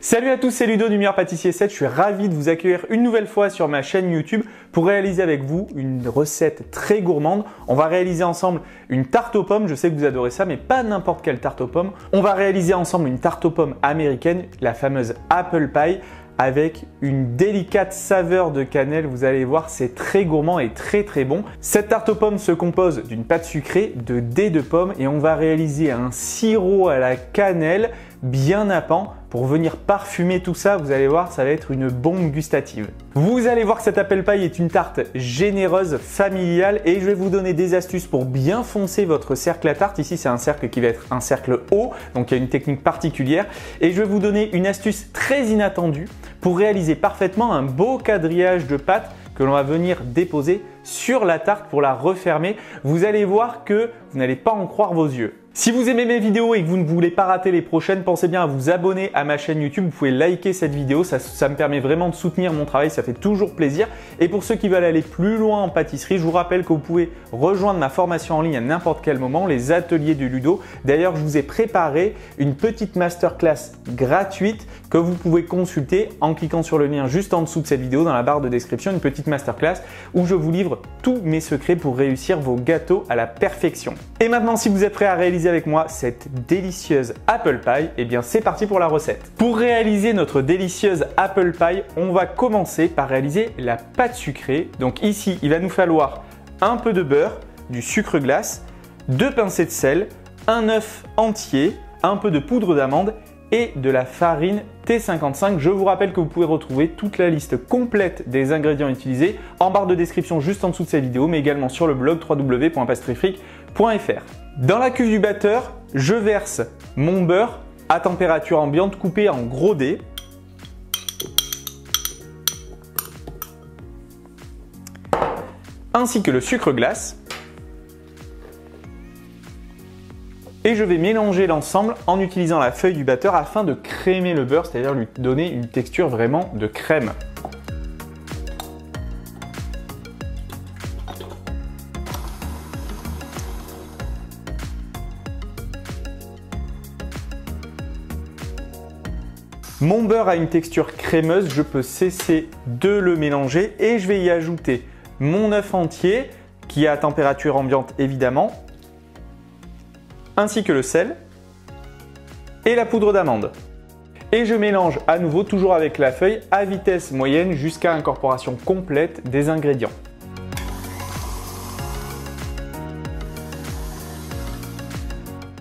Salut à tous, c'est Ludo du Meilleur Pâtissier 7. Je suis ravi de vous accueillir une nouvelle fois sur ma chaîne YouTube pour réaliser avec vous une recette très gourmande. On va réaliser ensemble une tarte aux pommes. Je sais que vous adorez ça, mais pas n'importe quelle tarte aux pommes. On va réaliser ensemble une tarte aux pommes américaine, la fameuse Apple Pie, avec une délicate saveur de cannelle. Vous allez voir, c'est très gourmand et très bon. Cette tarte aux pommes se compose d'une pâte sucrée, de dés de pommes et on va réaliser un sirop à la cannelle bien nappant pour venir parfumer tout ça. Vous allez voir, ça va être une bombe gustative. Vous allez voir que cette Apple Pie est une tarte généreuse, familiale et je vais vous donner des astuces pour bien foncer votre cercle à tarte. Ici, c'est un cercle qui va être un cercle haut, donc il y a une technique particulière. Et je vais vous donner une astuce très inattendue pour réaliser parfaitement un beau quadrillage de pâte que l'on va venir déposer sur la tarte pour la refermer. Vous allez voir que vous n'allez pas en croire vos yeux. Si vous aimez mes vidéos et que vous ne voulez pas rater les prochaines, pensez bien à vous abonner à ma chaîne YouTube. Vous pouvez liker cette vidéo, ça me permet vraiment de soutenir mon travail, ça fait toujours plaisir. Et pour ceux qui veulent aller plus loin en pâtisserie, je vous rappelle que vous pouvez rejoindre ma formation en ligne à n'importe quel moment, les ateliers de Ludo. D'ailleurs, je vous ai préparé une petite masterclass gratuite que vous pouvez consulter en cliquant sur le lien juste en dessous de cette vidéo dans la barre de description, une petite masterclass où je vous livre tous mes secrets pour réussir vos gâteaux à la perfection. Et maintenant, si vous êtes prêts à réaliser avec moi cette délicieuse Apple Pie, eh bien c'est parti pour la recette. Pour réaliser notre délicieuse Apple Pie, on va commencer par réaliser la pâte sucrée. Donc ici, il va nous falloir un peu de beurre, du sucre glace, 2 pincées de sel, un œuf entier, un peu de poudre d'amande et de la farine T55. Je vous rappelle que vous pouvez retrouver toute la liste complète des ingrédients utilisés en barre de description juste en dessous de cette vidéo, mais également sur le blog www.pastryfric.fr. Dans la cuve du batteur, je verse mon beurre à température ambiante coupé en gros dés. Ainsi que le sucre glace. Et je vais mélanger l'ensemble en utilisant la feuille du batteur afin de crémer le beurre, c'est-à-dire lui donner une texture vraiment de crème. Mon beurre a une texture crémeuse, je peux cesser de le mélanger et je vais y ajouter mon œuf entier qui est à température ambiante évidemment, ainsi que le sel et la poudre d'amande. Et je mélange à nouveau, toujours avec la feuille, à vitesse moyenne jusqu'à incorporation complète des ingrédients.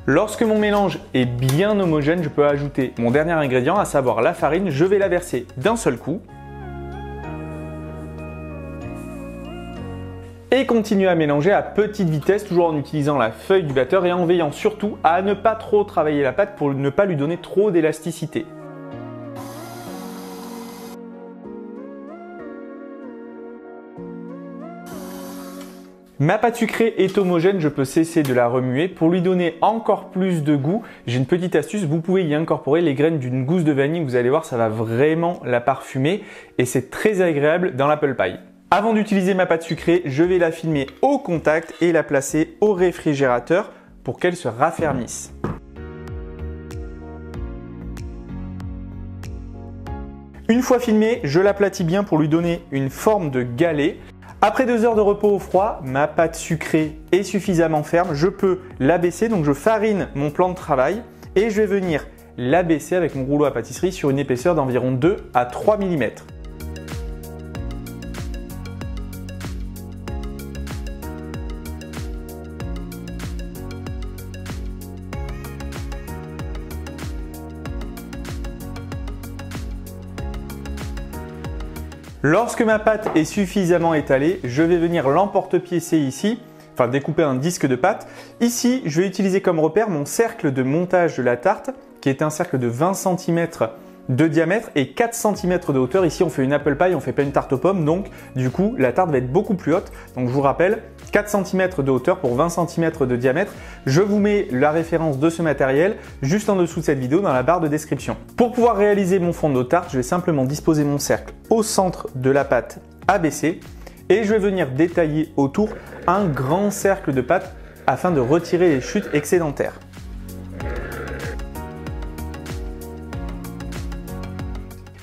Lorsque mon mélange est bien homogène, je peux ajouter mon dernier ingrédient, à savoir la farine. Je vais la verser d'un seul coup. Et continuer à mélanger à petite vitesse, toujours en utilisant la feuille du batteur et en veillant surtout à ne pas trop travailler la pâte pour ne pas lui donner trop d'élasticité. Ma pâte sucrée est homogène, je peux cesser de la remuer. Pour lui donner encore plus de goût, j'ai une petite astuce, vous pouvez y incorporer les graines d'une gousse de vanille. Vous allez voir, ça va vraiment la parfumer et c'est très agréable dans l'Apple Pie. Avant d'utiliser ma pâte sucrée, je vais la filmer au contact et la placer au réfrigérateur pour qu'elle se raffermisse. Une fois filmée, je l'aplatis bien pour lui donner une forme de galet. Après 2 heures de repos au froid, ma pâte sucrée est suffisamment ferme. Je peux l'abaisser, donc je farine mon plan de travail et je vais venir l'abaisser avec mon rouleau à pâtisserie sur une épaisseur d'environ 2 à 3 mm. Lorsque ma pâte est suffisamment étalée, je vais venir l'emporte-piécer ici, enfin découper un disque de pâte. Ici, je vais utiliser comme repère mon cercle de montage de la tarte, qui est un cercle de 20 cm de diamètre et 4 cm de hauteur. Ici, on fait une Apple Pie, on fait pas une tarte aux pommes, donc du coup, la tarte va être beaucoup plus haute. Donc je vous rappelle, 4 cm de hauteur pour 20 cm de diamètre. Je vous mets la référence de ce matériel juste en dessous de cette vidéo dans la barre de description. Pour pouvoir réaliser mon fond de tarte, je vais simplement disposer mon cercle au centre de la pâte abaissée et je vais venir détailler autour un grand cercle de pâte afin de retirer les chutes excédentaires.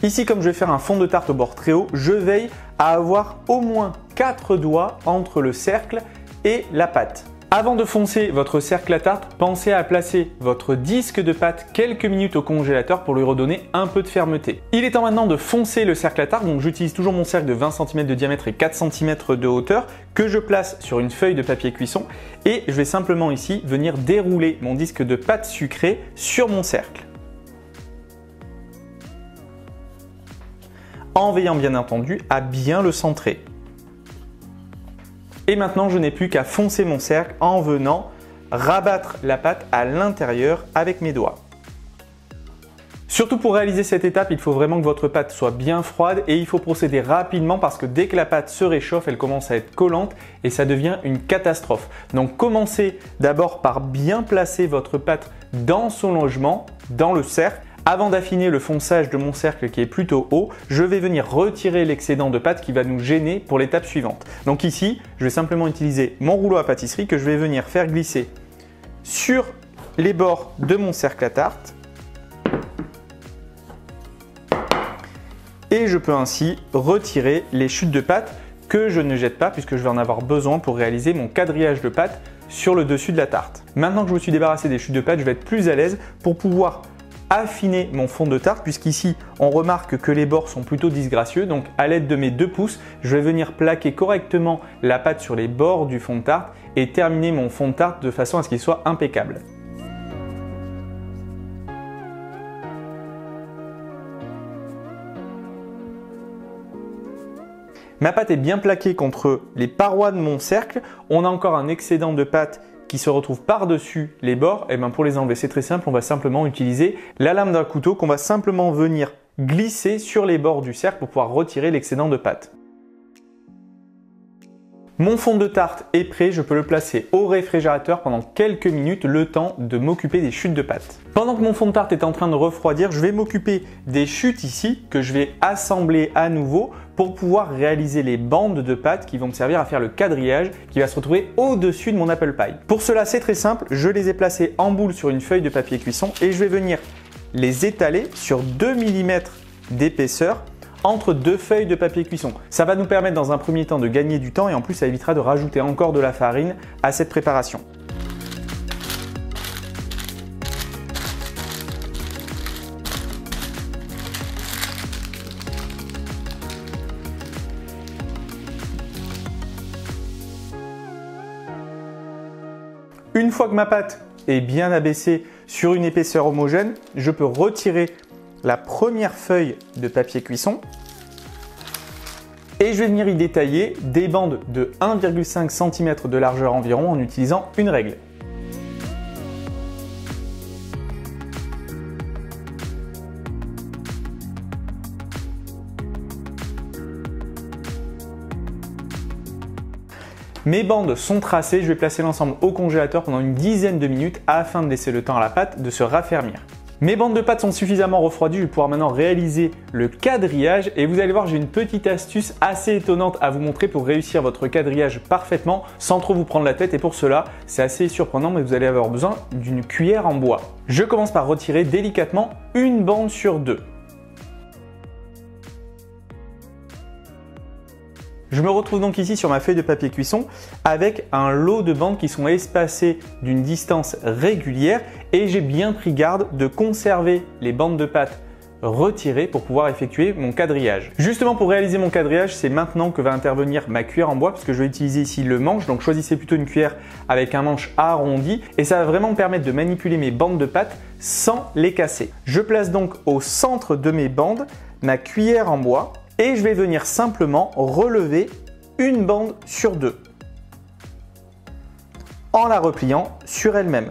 Ici, comme je vais faire un fond de tarte au bord très haut, je veille à avoir au moins 4 doigts entre le cercle et la pâte. Avant de foncer votre cercle à tarte, pensez à placer votre disque de pâte quelques minutes au congélateur pour lui redonner un peu de fermeté. Il est temps maintenant de foncer le cercle à tarte, donc j'utilise toujours mon cercle de 20 cm de diamètre et 4 cm de hauteur que je place sur une feuille de papier cuisson et je vais simplement ici venir dérouler mon disque de pâte sucrée sur mon cercle. En veillant bien entendu à bien le centrer. Et maintenant, je n'ai plus qu'à foncer mon cercle en venant rabattre la pâte à l'intérieur avec mes doigts. Surtout pour réaliser cette étape, il faut vraiment que votre pâte soit bien froide et il faut procéder rapidement parce que dès que la pâte se réchauffe, elle commence à être collante et ça devient une catastrophe. Donc commencez d'abord par bien placer votre pâte dans son logement, dans le cercle. Avant d'affiner le fonçage de mon cercle qui est plutôt haut, je vais venir retirer l'excédent de pâte qui va nous gêner pour l'étape suivante. Donc ici, je vais simplement utiliser mon rouleau à pâtisserie que je vais venir faire glisser sur les bords de mon cercle à tarte. Et je peux ainsi retirer les chutes de pâte que je ne jette pas puisque je vais en avoir besoin pour réaliser mon quadrillage de pâte sur le dessus de la tarte. Maintenant que je me suis débarrassé des chutes de pâte, je vais être plus à l'aise pour pouvoir affiner mon fond de tarte puisqu'ici on remarque que les bords sont plutôt disgracieux. Donc à l'aide de mes 2 pouces, je vais venir plaquer correctement la pâte sur les bords du fond de tarte et terminer mon fond de tarte de façon à ce qu'il soit impeccable. Ma pâte est bien plaquée contre les parois de mon cercle. On a encore un excédent de pâte qui se retrouve par-dessus les bords. Et bien pour les enlever, c'est très simple. On va simplement utiliser la lame d'un couteau qu'on va simplement venir glisser sur les bords du cercle pour pouvoir retirer l'excédent de pâte. Mon fond de tarte est prêt, je peux le placer au réfrigérateur pendant quelques minutes, le temps de m'occuper des chutes de pâte. Pendant que mon fond de tarte est en train de refroidir, je vais m'occuper des chutes ici que je vais assembler à nouveau pour pouvoir réaliser les bandes de pâte qui vont me servir à faire le quadrillage qui va se retrouver au-dessus de mon apple pie. Pour cela, c'est très simple, je les ai placés en boule sur une feuille de papier cuisson et je vais venir les étaler sur 2 mm d'épaisseur entre 2 feuilles de papier cuisson. Ça va nous permettre dans un premier temps de gagner du temps et en plus ça évitera de rajouter encore de la farine à cette préparation. Une fois que ma pâte est bien abaissée sur une épaisseur homogène, je peux retirer la première feuille de papier cuisson et je vais venir y détailler des bandes de 1,5 cm de largeur environ en utilisant une règle. Mes bandes sont tracées, je vais placer l'ensemble au congélateur pendant une dizaine de minutes afin de laisser le temps à la pâte de se raffermir. Mes bandes de pâte sont suffisamment refroidies, je vais pouvoir maintenant réaliser le quadrillage et vous allez voir, j'ai une petite astuce assez étonnante à vous montrer pour réussir votre quadrillage parfaitement sans trop vous prendre la tête et pour cela, c'est assez surprenant mais vous allez avoir besoin d'une cuillère en bois. Je commence par retirer délicatement une bande sur 2. Je me retrouve donc ici sur ma feuille de papier cuisson avec un lot de bandes qui sont espacées d'une distance régulière et j'ai bien pris garde de conserver les bandes de pâte retirées pour pouvoir effectuer mon quadrillage. Justement pour réaliser mon quadrillage, c'est maintenant que va intervenir ma cuillère en bois parce que je vais utiliser ici le manche, donc choisissez plutôt une cuillère avec un manche arrondi et ça va vraiment me permettre de manipuler mes bandes de pâte sans les casser. Je place donc au centre de mes bandes ma cuillère en bois et je vais venir simplement relever une bande sur 2 en la repliant sur elle-même.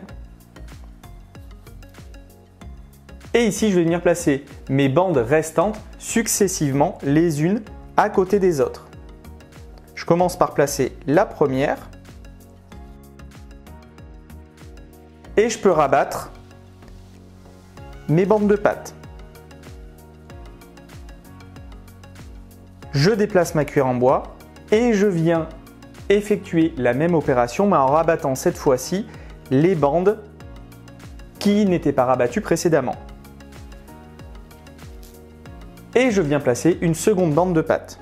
Et ici, je vais venir placer mes bandes restantes successivement les unes à côté des autres. Je commence par placer la première et je peux rabattre mes bandes de pâte. Je déplace ma cuillère en bois et je viens effectuer la même opération mais en rabattant cette fois-ci les bandes qui n'étaient pas rabattues précédemment. Et je viens placer une seconde bande de pâte.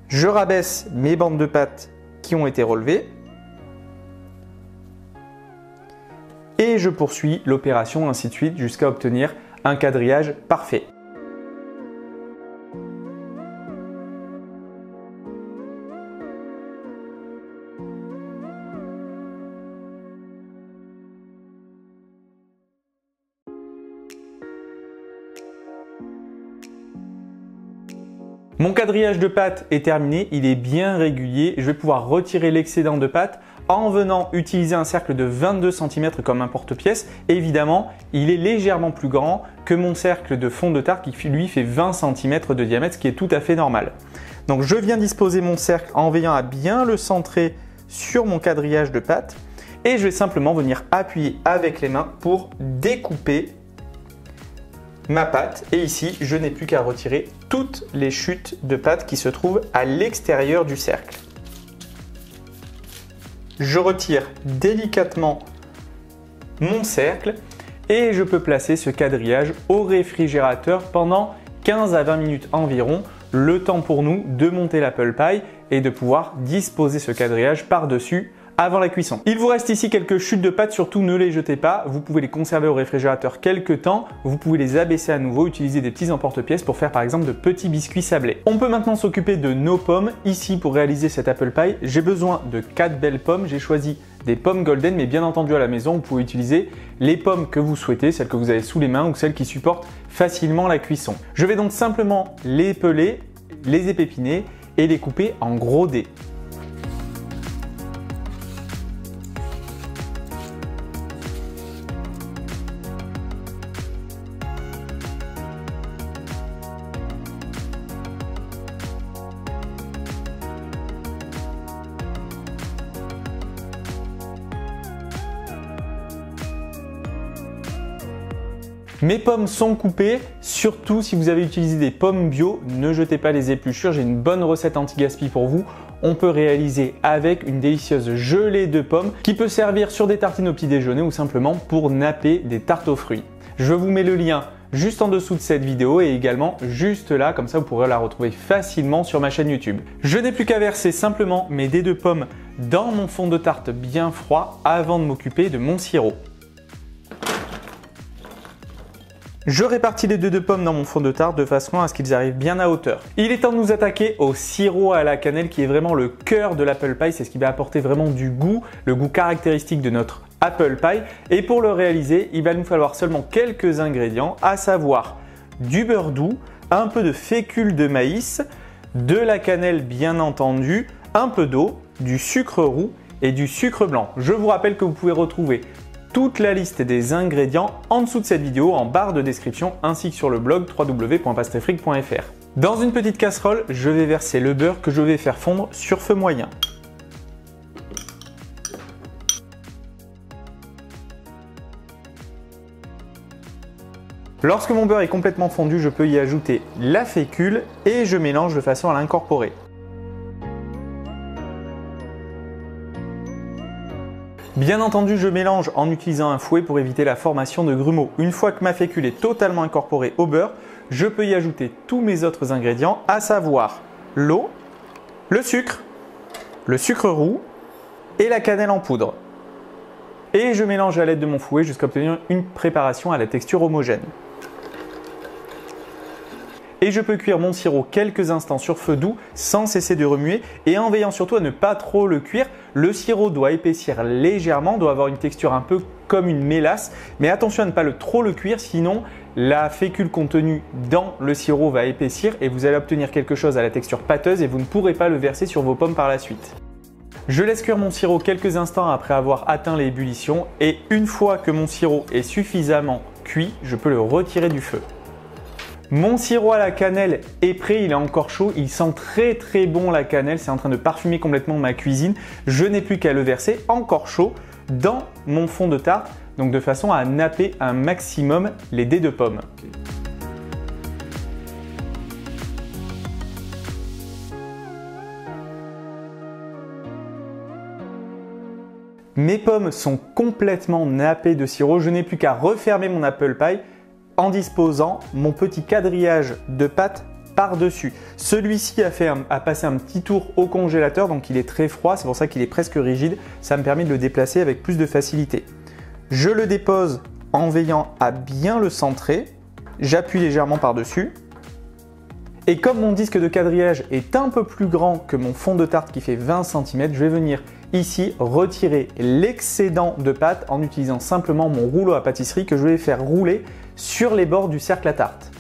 Je rabaisse mes bandes de pâte qui ont été relevées. Et je poursuis l'opération ainsi de suite jusqu'à obtenir un quadrillage parfait. Mon quadrillage de pâte est terminé, il est bien régulier. Je vais pouvoir retirer l'excédent de pâte en venant utiliser un cercle de 22 cm comme un porte-pièce. Évidemment, il est légèrement plus grand que mon cercle de fond de tarte qui lui fait 20 cm de diamètre, ce qui est tout à fait normal. Donc je viens disposer mon cercle en veillant à bien le centrer sur mon quadrillage de pâte et je vais simplement venir appuyer avec les mains pour découper ma pâte. Et ici, je n'ai plus qu'à retirer toutes les chutes de pâte qui se trouvent à l'extérieur du cercle. Je retire délicatement mon cercle et je peux placer ce quadrillage au réfrigérateur pendant 15 à 20 minutes environ, le temps pour nous de monter l'apple pie et de pouvoir disposer ce quadrillage par-dessus avant la cuisson. Il vous reste ici quelques chutes de pâte, surtout ne les jetez pas, vous pouvez les conserver au réfrigérateur quelques temps, vous pouvez les abaisser à nouveau, utiliser des petits emporte-pièces pour faire par exemple de petits biscuits sablés. On peut maintenant s'occuper de nos pommes. Ici pour réaliser cet apple pie, j'ai besoin de 4 belles pommes, j'ai choisi des pommes golden, mais bien entendu à la maison vous pouvez utiliser les pommes que vous souhaitez, celles que vous avez sous les mains ou celles qui supportent facilement la cuisson. Je vais donc simplement les peler, les épépiner et les couper en gros dés. Mes pommes sont coupées, surtout si vous avez utilisé des pommes bio, ne jetez pas les épluchures, j'ai une bonne recette anti-gaspi pour vous. On peut réaliser avec une délicieuse gelée de pommes qui peut servir sur des tartines au petit déjeuner ou simplement pour napper des tartes aux fruits. Je vous mets le lien juste en dessous de cette vidéo et également juste là, comme ça vous pourrez la retrouver facilement sur ma chaîne YouTube. Je n'ai plus qu'à verser simplement mes dés de pommes dans mon fond de tarte bien froid avant de m'occuper de mon sirop. Je répartis les dés de pommes dans mon fond de tarte de façon à ce qu'ils arrivent bien à hauteur. Il est temps de nous attaquer au sirop à la cannelle qui est vraiment le cœur de l'apple pie, c'est ce qui va apporter vraiment du goût, le goût caractéristique de notre apple pie. Et pour le réaliser, il va nous falloir seulement quelques ingrédients, à savoir du beurre doux, un peu de fécule de maïs, de la cannelle bien entendu, un peu d'eau, du sucre roux et du sucre blanc. Je vous rappelle que vous pouvez retrouver toute la liste des ingrédients en dessous de cette vidéo en barre de description ainsi que sur le blog www.pastefric.fr. Dans une petite casserole, je vais verser le beurre que je vais faire fondre sur feu moyen. Lorsque mon beurre est complètement fondu, je peux y ajouter la fécule et je mélange de façon à l'incorporer. Bien entendu, je mélange en utilisant un fouet pour éviter la formation de grumeaux. Une fois que ma fécule est totalement incorporée au beurre, je peux y ajouter tous mes autres ingrédients, à savoir l'eau, le sucre roux et la cannelle en poudre. Et je mélange à l'aide de mon fouet jusqu'à obtenir une préparation à la texture homogène. Et je peux cuire mon sirop quelques instants sur feu doux sans cesser de remuer et en veillant surtout à ne pas trop le cuire. Le sirop doit épaissir légèrement, doit avoir une texture un peu comme une mélasse, mais attention à ne pas trop le cuire, sinon la fécule contenue dans le sirop va épaissir et vous allez obtenir quelque chose à la texture pâteuse et vous ne pourrez pas le verser sur vos pommes par la suite. Je laisse cuire mon sirop quelques instants après avoir atteint l'ébullition et une fois que mon sirop est suffisamment cuit, je peux le retirer du feu. Mon sirop à la cannelle est prêt, il est encore chaud, il sent très bon la cannelle, c'est en train de parfumer complètement ma cuisine. Je n'ai plus qu'à le verser encore chaud dans mon fond de tarte, donc de façon à napper un maximum les dés de pommes. Mes pommes sont complètement nappées de sirop. Je n'ai plus qu'à refermer mon apple pie en disposant mon petit quadrillage de pâte par-dessus. Celui-ci a passé un petit tour au congélateur, donc il est très froid, c'est pour ça qu'il est presque rigide. Ça me permet de le déplacer avec plus de facilité. Je le dépose en veillant à bien le centrer. J'appuie légèrement par-dessus. Et comme mon disque de quadrillage est un peu plus grand que mon fond de tarte qui fait 20 cm, je vais venir ici retirer l'excédent de pâte en utilisant simplement mon rouleau à pâtisserie que je vais faire rouler sur les bords du cercle à tarte.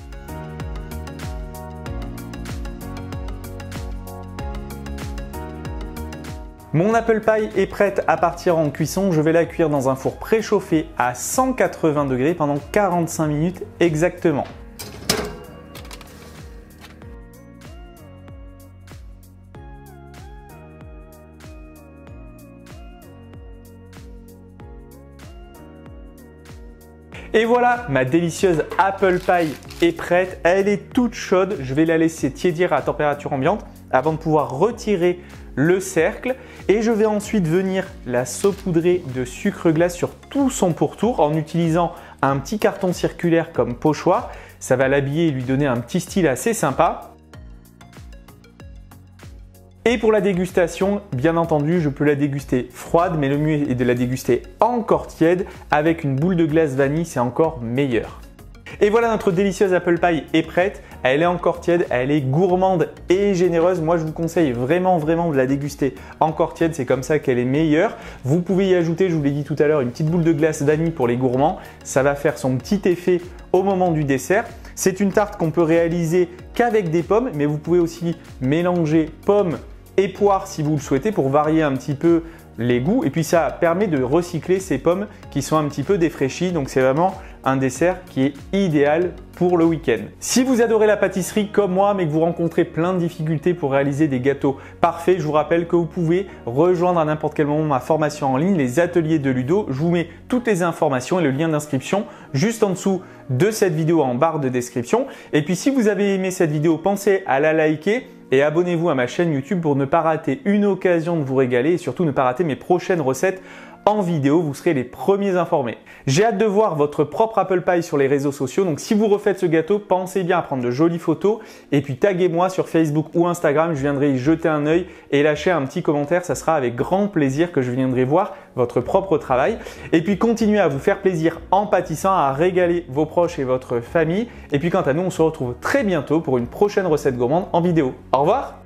Mon apple pie est prête à partir en cuisson. Je vais la cuire dans un four préchauffé à 180 degrés pendant 45 minutes exactement. Et voilà, ma délicieuse apple pie est prête. Elle est toute chaude. Je vais la laisser tiédir à température ambiante avant de pouvoir retirer le cercle. Et je vais ensuite venir la saupoudrer de sucre glace sur tout son pourtour en utilisant un petit carton circulaire comme pochoir. Ça va l'habiller et lui donner un petit style assez sympa. Et pour la dégustation, bien entendu, je peux la déguster froide, mais le mieux est de la déguster encore tiède. Avec une boule de glace vanille, c'est encore meilleur. Et voilà, notre délicieuse apple pie est prête. Elle est encore tiède, elle est gourmande et généreuse. Moi, je vous conseille vraiment de la déguster encore tiède. C'est comme ça qu'elle est meilleure. Vous pouvez y ajouter, je vous l'ai dit tout à l'heure, une petite boule de glace vanille pour les gourmands. Ça va faire son petit effet au moment du dessert. C'est une tarte qu'on peut réaliser qu'avec des pommes, mais vous pouvez aussi mélanger pommes et poires si vous le souhaitez pour varier un petit peu les goûts. Et puis ça permet de recycler ces pommes qui sont un petit peu défraîchies. Donc c'est vraiment un dessert qui est idéal pour le week-end. Si vous adorez la pâtisserie comme moi, mais que vous rencontrez plein de difficultés pour réaliser des gâteaux parfaits, je vous rappelle que vous pouvez rejoindre à n'importe quel moment ma formation en ligne, les ateliers de Ludo. Je vous mets toutes les informations et le lien d'inscription juste en dessous de cette vidéo en barre de description. Et puis si vous avez aimé cette vidéo, pensez à la liker et abonnez-vous à ma chaîne YouTube pour ne pas rater une occasion de vous régaler et surtout ne pas rater mes prochaines recettes en vidéo, vous serez les premiers informés. J'ai hâte de voir votre propre apple pie sur les réseaux sociaux, donc si vous refaites ce gâteau, pensez bien à prendre de jolies photos et puis taguez-moi sur Facebook ou Instagram, je viendrai y jeter un œil et lâcher un petit commentaire, ça sera avec grand plaisir que je viendrai voir votre propre travail. Et puis continuez à vous faire plaisir en pâtissant, à régaler vos proches et votre famille. Et puis quant à nous, on se retrouve très bientôt pour une prochaine recette gourmande en vidéo. Au revoir!